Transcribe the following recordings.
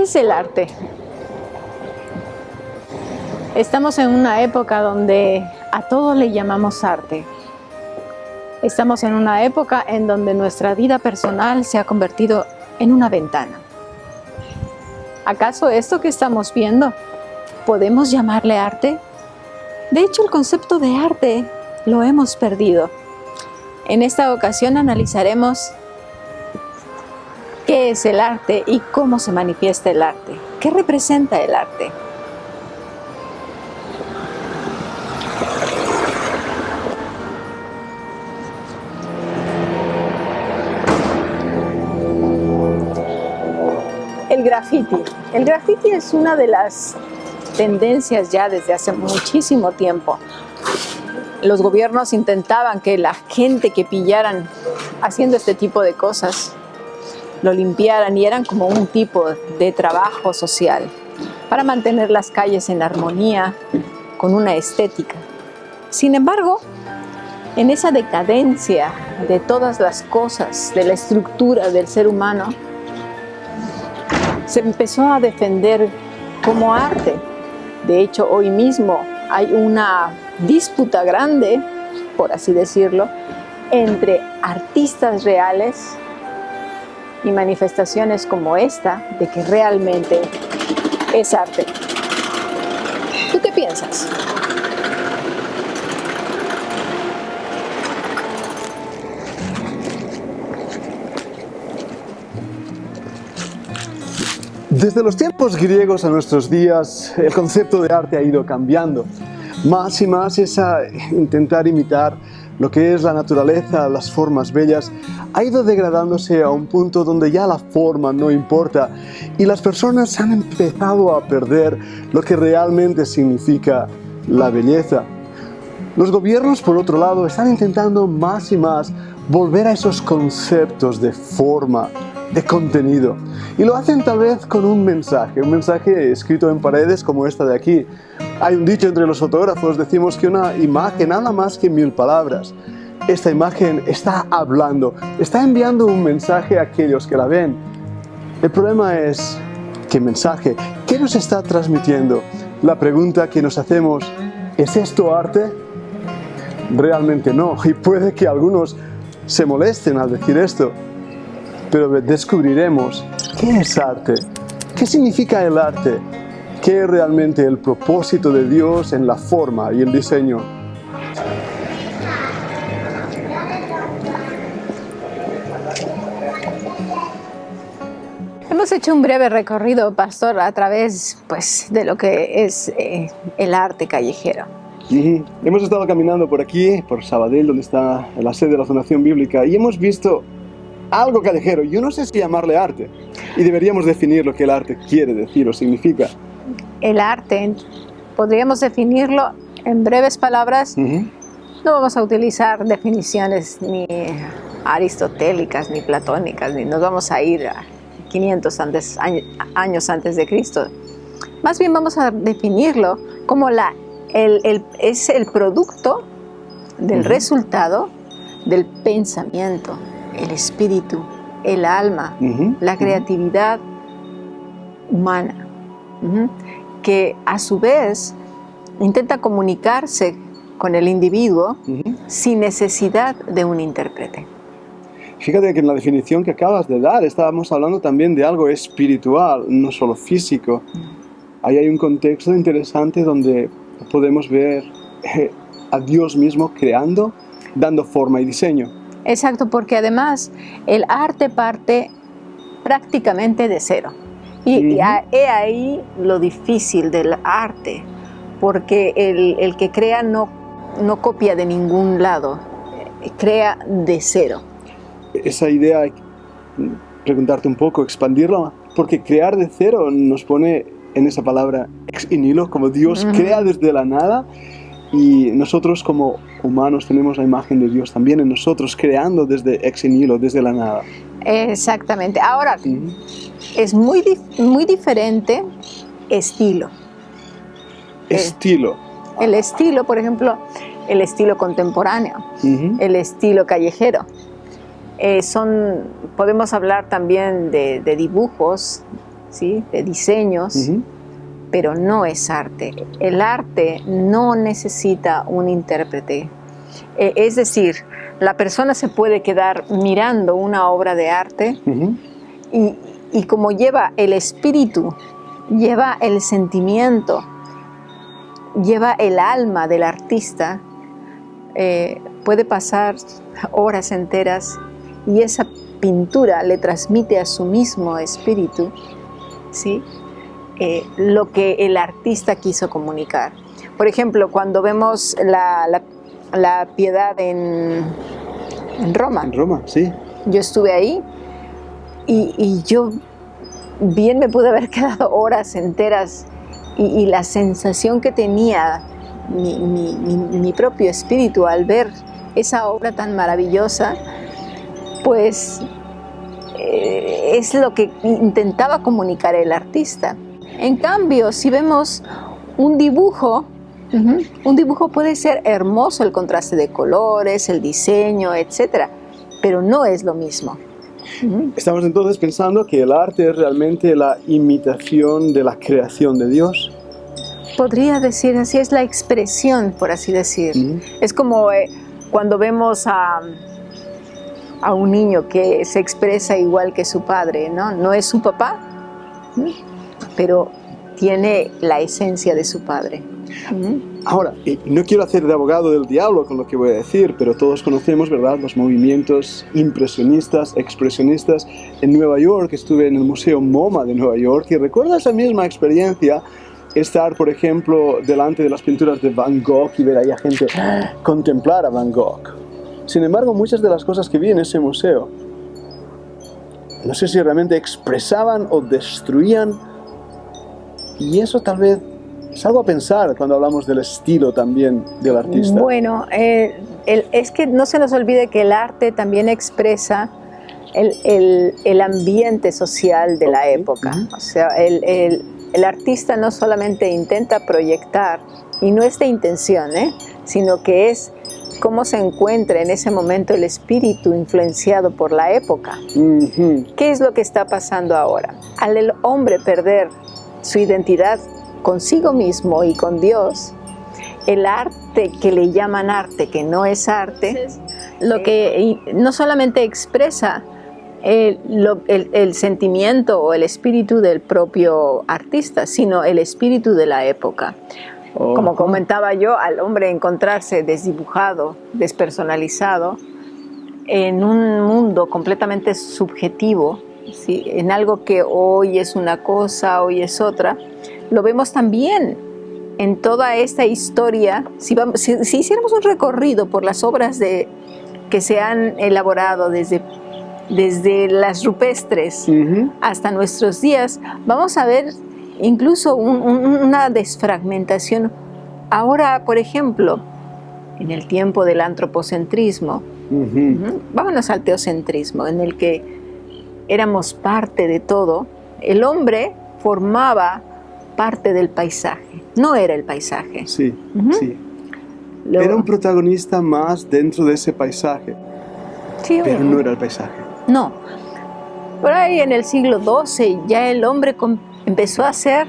es el arte? Estamos en una época donde a todo le llamamos arte. Estamos en una época en donde nuestra vida personal se ha convertido en una ventana. ¿Acaso esto que estamos viendo podemos llamarle arte? De hecho, el concepto de arte lo hemos perdido. En esta ocasión analizaremos qué es el arte y cómo se manifiesta el arte. ¿Qué representa el arte? El graffiti. El graffiti es una de las tendencias ya desde hace muchísimo tiempo. Los gobiernos intentaban que la gente que pillaran haciendo este tipo de cosas lo limpiaran y eran como un tipo de trabajo social para mantener las calles en armonía con una estética. Sin embargo, en esa decadencia de todas las cosas, de la estructura del ser humano, se empezó a defender como arte. De hecho, hoy mismo hay una disputa grande, por así decirlo, entre artistas reales y manifestaciones como esta de que realmente es arte. ¿Tú qué piensas? Desde los tiempos griegos a nuestros días, el concepto de arte ha ido cambiando. Más y más es a intentar imitar lo que es la naturaleza, las formas bellas, ha ido degradándose a un punto donde ya la forma no importa y las personas han empezado a perder lo que realmente significa la belleza. Los gobiernos, por otro lado, están intentando más y más volver a esos conceptos de forma, de contenido. Y lo hacen tal vez con un mensaje escrito en paredes como esta de aquí. Hay un dicho entre los fotógrafos, decimos que una imagen habla más que 1000 palabras. Esta imagen está hablando, está enviando un mensaje a aquellos que la ven. El problema es, ¿qué mensaje? ¿Qué nos está transmitiendo? La pregunta que nos hacemos, ¿es esto arte? Realmente no, y puede que algunos se molesten al decir esto, pero descubriremos qué es arte, qué significa el arte, qué es realmente el propósito de Dios en la forma y el diseño. Hemos hecho un breve recorrido, pastor, a través de lo que es el arte callejero. Y hemos estado caminando por aquí, por Sabadell, donde está la sede de la Fundación Bíblica, y hemos visto algo callejero. Yo no sé si llamarle arte, y deberíamos definir lo que el arte quiere decir o significa. El arte, podríamos definirlo en breves palabras. No vamos a utilizar definiciones ni aristotélicas, ni platónicas, ni nos vamos a ir a 500 años antes de Cristo. Más bien vamos a definirlo como es el producto del resultado del pensamiento, el espíritu, el alma, la creatividad humana, que a su vez intenta comunicarse con el individuo sin necesidad de un intérprete. Fíjate que en la definición que acabas de dar estábamos hablando también de algo espiritual, no solo físico. Ahí hay un contexto interesante donde podemos ver a Dios mismo creando, dando forma y diseño. Exacto, porque además el arte parte prácticamente de cero. Y he ahí lo difícil del arte, porque el que crea no copia de ningún lado, crea de cero. Esa idea, preguntarte un poco, expandirla, porque crear de cero nos pone en esa palabra ex nihilo, como Dios crea desde la nada, y nosotros como humanos tenemos la imagen de Dios también en nosotros, creando desde ex nihilo, desde la nada. Exactamente. Ahora, es muy diferente estilo. Estilo. El estilo, por ejemplo, el estilo contemporáneo, el estilo callejero. Podemos hablar también de dibujos, ¿sí? De diseños, pero no es arte. El arte no necesita un intérprete. Es decir, la persona se puede quedar mirando una obra de arte y como lleva el espíritu, lleva el sentimiento, lleva el alma del artista, puede pasar horas enteras y esa pintura le transmite a su mismo espíritu, ¿sí? Lo que el artista quiso comunicar. Por ejemplo, cuando vemos la Piedad en Roma. En Roma, sí. Yo estuve ahí y yo bien me pude haber quedado horas enteras y la sensación que tenía mi propio espíritu al ver esa obra tan maravillosa, pues es lo que intentaba comunicar el artista. En cambio, si vemos un dibujo puede ser hermoso, el contraste de colores, el diseño, etcétera, pero no es lo mismo. Estamos entonces pensando que el arte es realmente la imitación de la creación de Dios. Podría decir así, es la expresión, por así decir. Es como cuando vemos a un niño que se expresa igual que su padre, ¿no? No es su papá, pero tiene la esencia de su padre. Ahora, no quiero hacer de abogado del diablo con lo que voy a decir, pero todos conocemos, ¿verdad?, los movimientos impresionistas, expresionistas. En Nueva York, estuve en el Museo MoMA de Nueva York y recuerdo esa misma experiencia, estar, por ejemplo, delante de las pinturas de Van Gogh y ver ahí a gente contemplar a Van Gogh. Sin embargo, muchas de las cosas que vi en ese museo, no sé si realmente expresaban o destruían, y eso tal vez es algo a pensar cuando hablamos del estilo también del artista. Bueno, es que no se nos olvide que el arte también expresa el ambiente social de la época. O sea, el artista no solamente intenta proyectar, y no es de intención, sino que es cómo se encuentra en ese momento el espíritu influenciado por la época. ¿Qué es lo que está pasando ahora? Al el hombre perder su identidad consigo mismo y con Dios, el arte que le llaman arte, que no es arte, lo que no solamente expresa el sentimiento o el espíritu del propio artista, sino el espíritu de la época. Como comentaba yo, al hombre encontrarse desdibujado, despersonalizado, en un mundo completamente subjetivo, ¿sí?, en algo que hoy es una cosa, hoy es otra, lo vemos también en toda esta historia. Si hiciéramos un recorrido por las obras que se han elaborado desde las rupestres hasta nuestros días, vamos a ver incluso una desfragmentación. Ahora, por ejemplo, en el tiempo del antropocentrismo, vámonos al teocentrismo, en el que éramos parte de todo, el hombre formaba parte del paisaje, no era el paisaje. Sí. Era un protagonista más dentro de ese paisaje, pero no era el paisaje. No. Por ahí en el siglo XII ya el hombre empezó a ser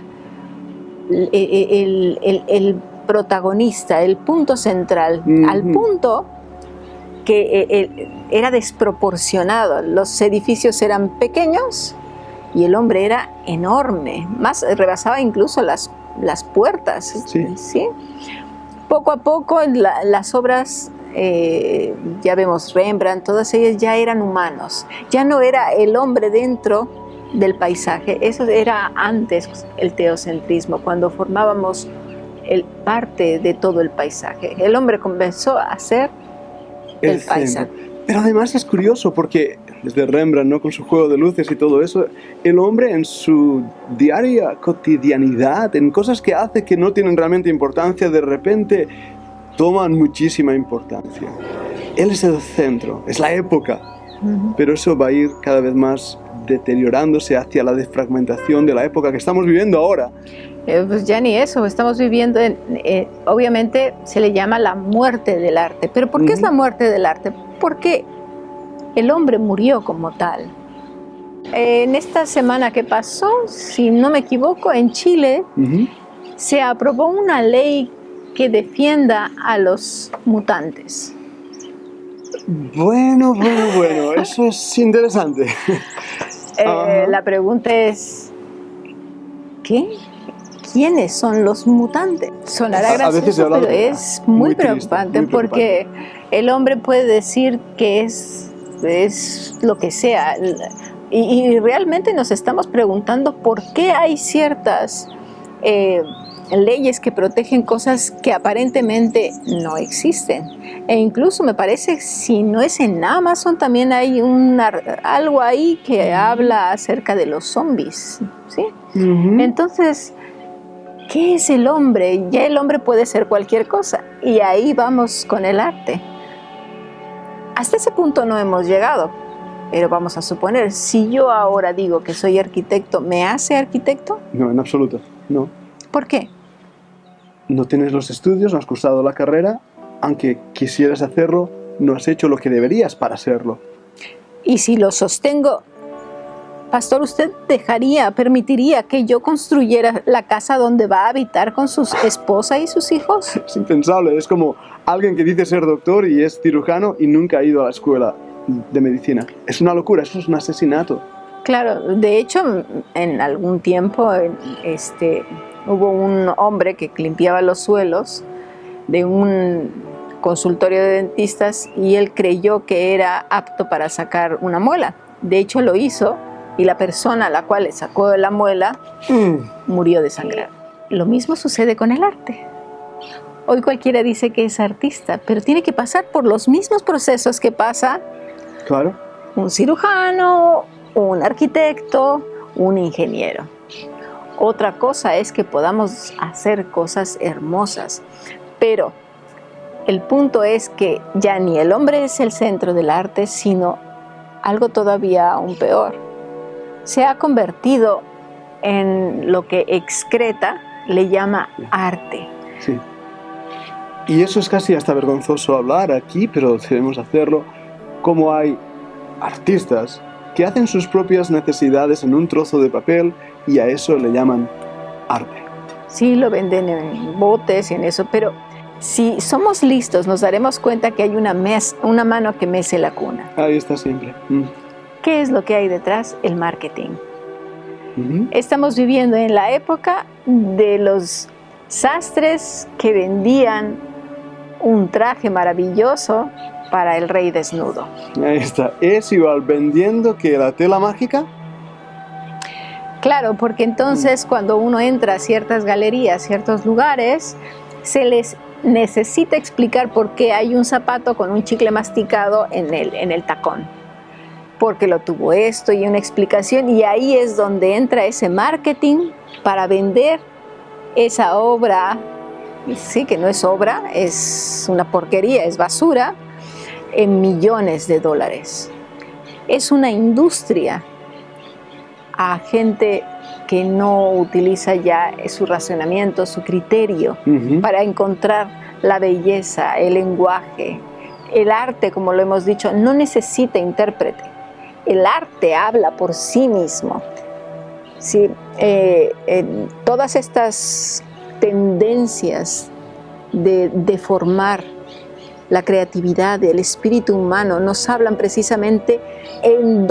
el protagonista, el punto central, al punto que era desproporcionado. Los edificios eran pequeños y el hombre era enorme, rebasaba incluso las puertas. ¿Sí? Poco a poco las obras, ya vemos Rembrandt, todas ellas ya eran humanos, ya no era el hombre dentro del paisaje. Eso era antes el teocentrismo, cuando formábamos parte de todo el paisaje. El hombre comenzó a ser el paisaje. Pero además es curioso porque desde Rembrandt, ¿no?, con su juego de luces y todo eso, el hombre en su diaria cotidianidad, en cosas que hace que no tienen realmente importancia, de repente toman muchísima importancia. Él es el centro, es la época, pero eso va a ir cada vez más deteriorándose hacia la desfragmentación de la época que estamos viviendo ahora. Pues ya ni eso, estamos viviendo, obviamente se le llama la muerte del arte. ¿Pero por qué es la muerte del arte? Porque el hombre murió como tal. En esta semana que pasó, si no me equivoco, en Chile se aprobó una ley que defienda a los mutantes. Bueno, eso es interesante. La pregunta es, ¿qué? ¿Quiénes son los mutantes? Sonará gracioso, pero es muy preocupante, porque el hombre puede decir que es lo que sea. Y realmente nos estamos preguntando por qué hay ciertas leyes que protegen cosas que aparentemente no existen. E incluso me parece, si no es en Amazon, también hay algo ahí que habla acerca de los zombies, ¿sí? Entonces, ¿qué es el hombre? Ya el hombre puede ser cualquier cosa. Y ahí vamos con el arte. Hasta ese punto no hemos llegado. Pero vamos a suponer, si yo ahora digo que soy arquitecto, ¿me hace arquitecto? No, en absoluto, no. ¿Por qué? No tienes los estudios, no has cursado la carrera, aunque quisieras hacerlo, no has hecho lo que deberías para hacerlo. Y si lo sostengo, pastor, ¿usted permitiría que yo construyera la casa donde va a habitar con su esposa y sus hijos? Es impensable, es como alguien que dice ser doctor y es cirujano y nunca ha ido a la escuela de medicina. Es una locura, eso es un asesinato. Claro, de hecho, en algún tiempo hubo un hombre que limpiaba los suelos de un consultorio de dentistas y él creyó que era apto para sacar una muela. De hecho, lo hizo y la persona a la cual le sacó la muela murió desangrada. Lo mismo sucede con el arte. Hoy cualquiera dice que es artista, pero tiene que pasar por los mismos procesos que pasa un cirujano, un arquitecto, un ingeniero. Otra cosa es que podamos hacer cosas hermosas, pero el punto es que ya ni el hombre es el centro del arte, sino algo todavía aún peor. Se ha convertido en lo que Excreta le llama arte. Sí. Y eso es casi hasta vergonzoso hablar aquí, pero debemos hacerlo. Como hay artistas que hacen sus propias necesidades en un trozo de papel y a eso le llaman arte. Sí, lo venden en botes y en eso, pero si somos listos nos daremos cuenta que hay una mano que mece la cuna. Ahí está siempre. ¿Qué es lo que hay detrás? El marketing. Estamos viviendo en la época de los sastres que vendían un traje maravilloso para el rey desnudo. Ahí está. ¿Es igual vendiendo que la tela mágica? Claro, porque entonces cuando uno entra a ciertas galerías, ciertos lugares, se les necesita explicar por qué hay un zapato con un chicle masticado en el tacón. Porque lo tuvo esto y una explicación, y ahí es donde entra ese marketing para vender esa obra, sí que no es obra, es una porquería, es basura, en millones de dólares. Es una industria a gente que no utiliza ya su razonamiento, su criterio para encontrar la belleza, el lenguaje. El arte, como lo hemos dicho, no necesita intérprete. El arte habla por sí mismo. Sí, todas estas tendencias de deformar la creatividad del espíritu humano nos hablan precisamente en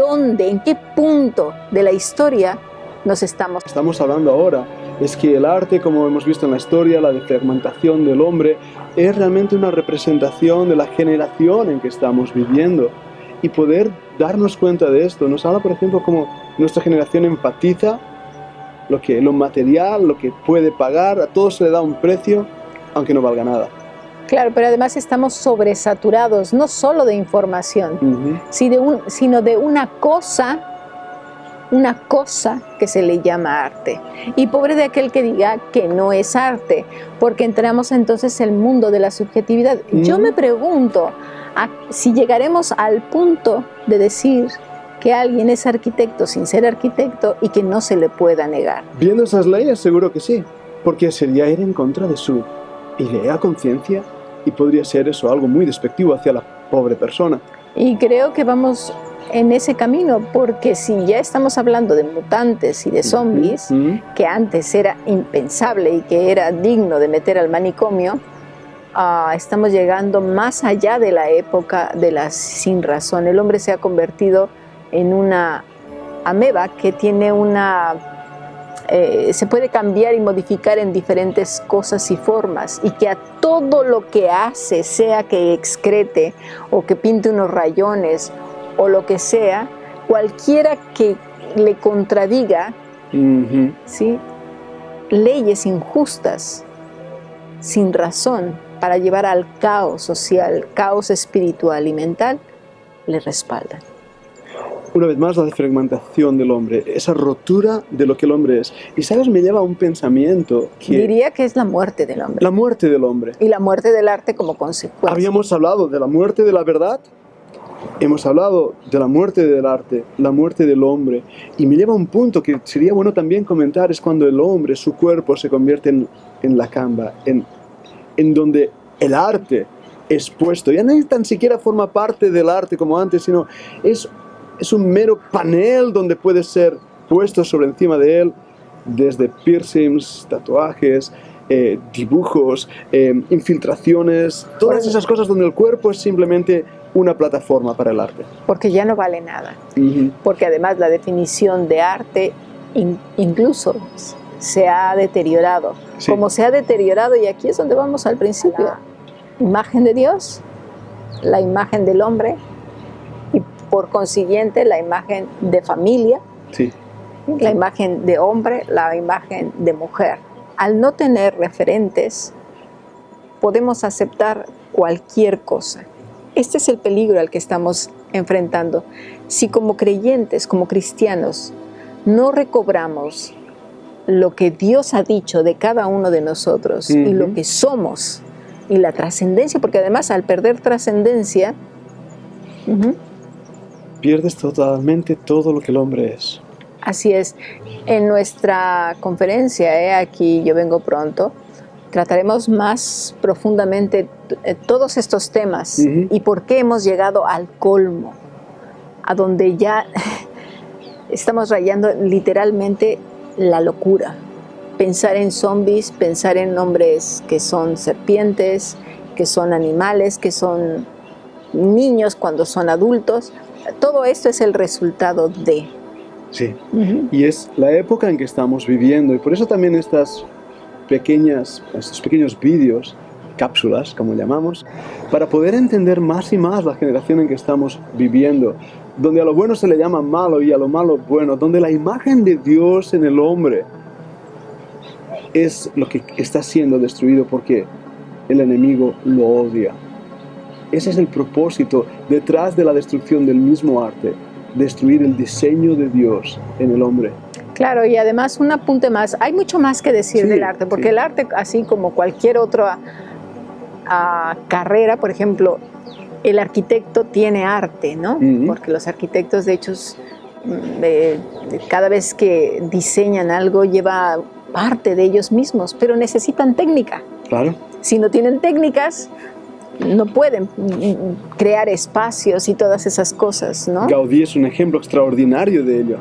qué punto de la historia nos estamos hablando ahora. Es que el arte, como hemos visto en la historia, la defragmentación del hombre, es realmente una representación de la generación en que estamos viviendo. Y poder darnos cuenta de esto nos habla, por ejemplo, cómo nuestra generación empatiza lo material, lo que puede pagar, a todo se le da un precio, aunque no valga nada. Claro, pero además estamos sobresaturados, no solo de información, sino de una cosa que se le llama arte. Y pobre de aquel que diga que no es arte, porque entramos entonces en el mundo de la subjetividad. Yo me pregunto si llegaremos al punto de decir que alguien es arquitecto sin ser arquitecto y que no se le pueda negar. Viendo esas leyes seguro que sí, porque sería ir en contra de su idea, conciencia, y podría ser eso algo muy despectivo hacia la pobre persona. Y creo que vamos en ese camino, porque si ya estamos hablando de mutantes y de zombies, que antes era impensable y que era digno de meter al manicomio, estamos llegando más allá de la época de la sin razón. El hombre se ha convertido en una ameba que tiene se puede cambiar y modificar en diferentes cosas y formas, y que a todo lo que hace, sea que excrete o que pinte unos rayones o lo que sea, cualquiera que le contradiga, ¿sí?, leyes injustas, sin razón, para llevar al caos social, caos espiritual y mental, le respaldan. Una vez más, la fragmentación del hombre, esa rotura de lo que el hombre es. Y sabes, me lleva a un pensamiento que... Diría que es la muerte del hombre. La muerte del hombre. Y la muerte del arte como consecuencia. Habíamos hablado de la muerte de la verdad, hemos hablado de la muerte del arte, la muerte del hombre. Y me lleva a un punto que sería bueno también comentar, es cuando el hombre, su cuerpo, se convierte en la Canva, en donde el arte es puesto. Ya no tan siquiera forma parte del arte como antes, sino es un mero panel donde puede ser puesto sobre encima de él, desde piercings, tatuajes, dibujos, infiltraciones, todas esas cosas donde el cuerpo es simplemente una plataforma para el arte. Porque ya no vale nada. Porque además la definición de arte incluso se ha deteriorado. Sí. Como se ha deteriorado, y aquí es donde vamos al principio, la imagen de Dios, la imagen del hombre, y por consiguiente la imagen de familia, sí, la imagen de hombre, la imagen de mujer. Al no tener referentes, podemos aceptar cualquier cosa. Este es el peligro al que estamos enfrentando. Si como creyentes, como cristianos, no recobramos lo que Dios ha dicho de cada uno de nosotros y lo que somos y la trascendencia, porque además al perder trascendencia, pierdes totalmente todo lo que el hombre es. Así es. En nuestra conferencia, Aquí Yo Vengo Pronto, trataremos más profundamente todos estos temas y por qué hemos llegado al colmo, a donde ya estamos rayando literalmente la locura. Pensar en zombies, pensar en hombres que son serpientes, que son animales, que son niños cuando son adultos. Todo esto es el resultado de... Sí, y es la época en que estamos viviendo, y por eso también estos pequeños vídeos, cápsulas, como llamamos, para poder entender más y más la generación en que estamos viviendo, donde a lo bueno se le llama malo y a lo malo bueno, donde la imagen de Dios en el hombre es lo que está siendo destruido porque el enemigo lo odia. Ese es el propósito detrás de la destrucción del mismo arte, destruir el diseño de Dios en el hombre. Claro, y además un apunte más, hay mucho más que decir del arte, porque el arte, así como cualquier otra carrera, por ejemplo, el arquitecto tiene arte, ¿no? Porque los arquitectos, de hecho, cada vez que diseñan algo, lleva parte de ellos mismos, pero necesitan técnica. Claro. Si no tienen técnicas, no pueden crear espacios y todas esas cosas, ¿no? Gaudí es un ejemplo extraordinario de ello,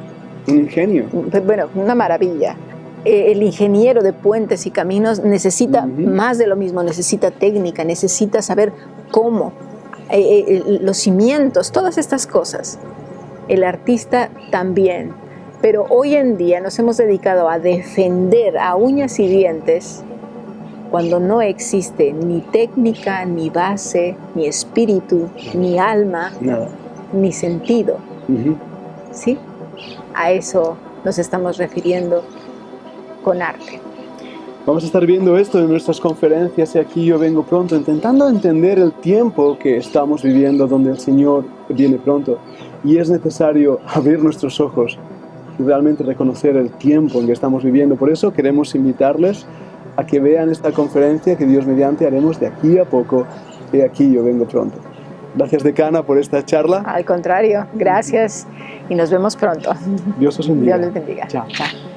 un ingenio. Bueno, una maravilla. El ingeniero de puentes y caminos necesita más de lo mismo, necesita técnica, necesita saber cómo, los cimientos, todas estas cosas. El artista también. Pero hoy en día nos hemos dedicado a defender a uñas y dientes cuando no existe ni técnica, ni base, ni espíritu, ni alma, nada, ni sentido. ¿Sí? A eso nos estamos refiriendo con arte. Vamos a estar viendo esto en nuestras conferencias y Aquí Yo Vengo Pronto, intentando entender el tiempo que estamos viviendo, donde el Señor viene pronto. Y es necesario abrir nuestros ojos y realmente reconocer el tiempo en que estamos viviendo. Por eso queremos invitarles a que vean esta conferencia que Dios mediante haremos de aquí a poco, y Aquí Yo Vengo Pronto. Gracias, decana, por esta charla. Al contrario, gracias y nos vemos pronto. Dios os bendiga. Dios les bendiga. Chao. Chao.